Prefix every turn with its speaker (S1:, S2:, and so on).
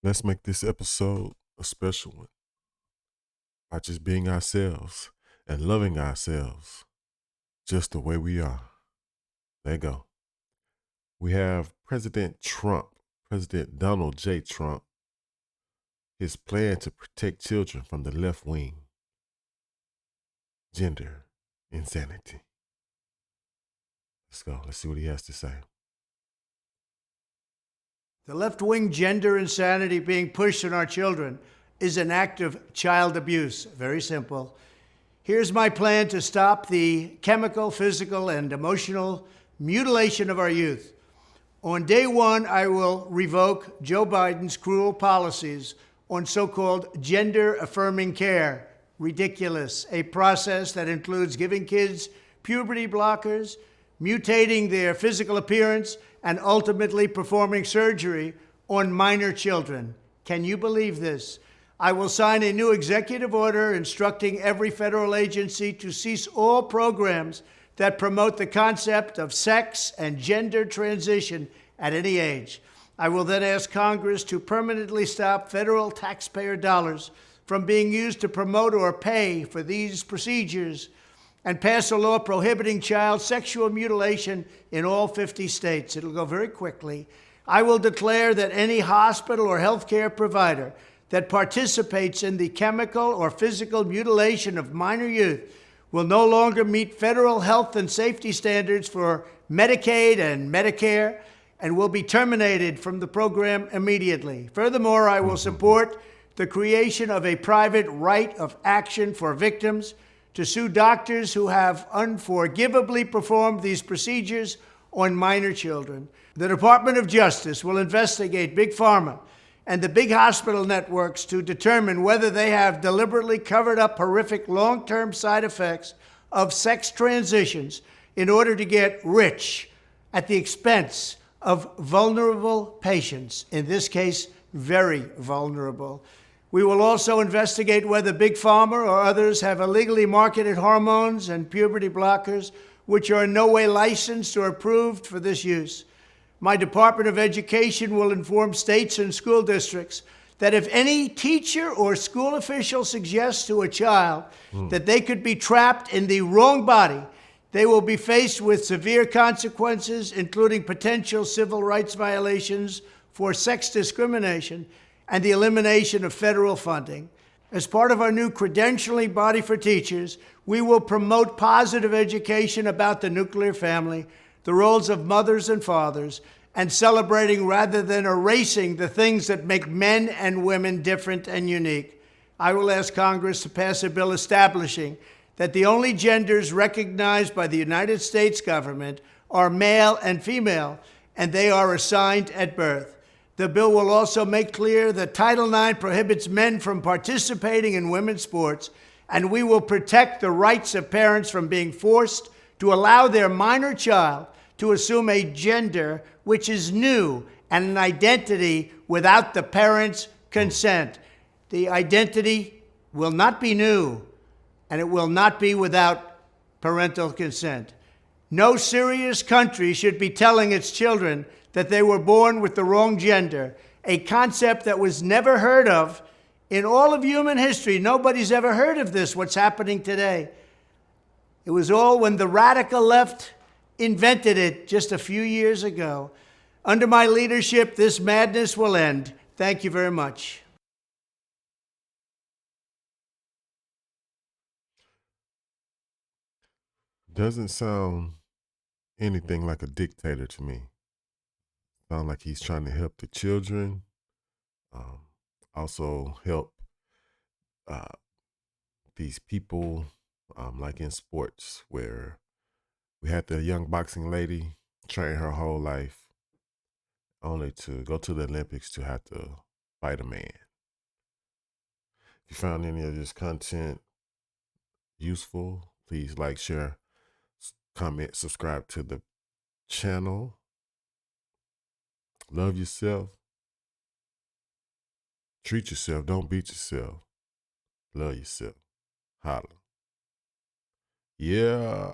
S1: Let's make this episode a special one by just being ourselves and loving ourselves just the way we are. There you go. We have President Trump, President Donald J. Trump, his plan to protect children from the left wing, gender insanity. Let's go. Let's see what he has to say.
S2: The left wing gender insanity being pushed on our children is an act of child abuse. Very simple. Here's my plan to stop the chemical, physical, and emotional mutilation of our youth. On day one, I will revoke Joe Biden's cruel policies on so called gender affirming care. Ridiculous. A process that includes giving kids puberty blockers, mutating their physical appearance, and ultimately performing surgery on minor children. Can you believe this? I will sign a new executive order instructing every federal agency to cease all programs that promote the concept of sex and gender transition at any age. I will then ask Congress to permanently stop federal taxpayer dollars from being used to promote or pay for these procedures and pass a law prohibiting child sexual mutilation in all 50 states. It'll go very quickly. I will declare that any hospital or healthcare provider that participates in the chemical or physical mutilation of minor youth will no longer meet federal health and safety standards for Medicaid and Medicare and will be terminated from the program immediately. Furthermore, I will support the creation of a private right of action for victims to sue doctors who have unforgivably performed these procedures on minor children. The Department of Justice will investigate Big Pharma and the big hospital networks to determine whether they have deliberately covered up horrific long-term side effects of sex transitions in order to get rich at the expense of vulnerable patients, in this case, very vulnerable. We will also investigate whether Big Pharma or others have illegally marketed hormones and puberty blockers, which are in no way licensed or approved for this use. My Department of Education will inform states and school districts that if any teacher or school official suggests to a child that they could be trapped in the wrong body, they will be faced with severe consequences, including potential civil rights violations for sex discrimination and the elimination of federal funding. As part of our new credentialing body for teachers, we will promote positive education about the nuclear family, the roles of mothers and fathers, and celebrating rather than erasing the things that make men and women different and unique. I will ask Congress to pass a bill establishing that the only genders recognized by the United States government are male and female, and they are assigned at birth. The bill will also make clear that Title IX prohibits men from participating in women's sports, and we will protect the rights of parents from being forced to allow their minor child to assume a gender which is new and an identity without the parents' consent. The identity will not be new, and it will not be without parental consent. No serious country should be telling its children that they were born with the wrong gender, a concept that was never heard of in all of human history. Nobody's ever heard of this, what's happening today. It was all when the radical left invented it just a few years ago. Under my leadership, this madness will end. Thank you very much.
S1: Doesn't sound anything like a dictator to me. Sound like he's trying to help the children, um, also help uh, these people, like in sports, where we had the young boxing lady train her whole life only to go to the Olympics to have to fight a man. If you found any of this content useful, please like, share, comment, subscribe to the channel. Love yourself. Treat yourself. Don't beat yourself. Love yourself. Holla. Yeah.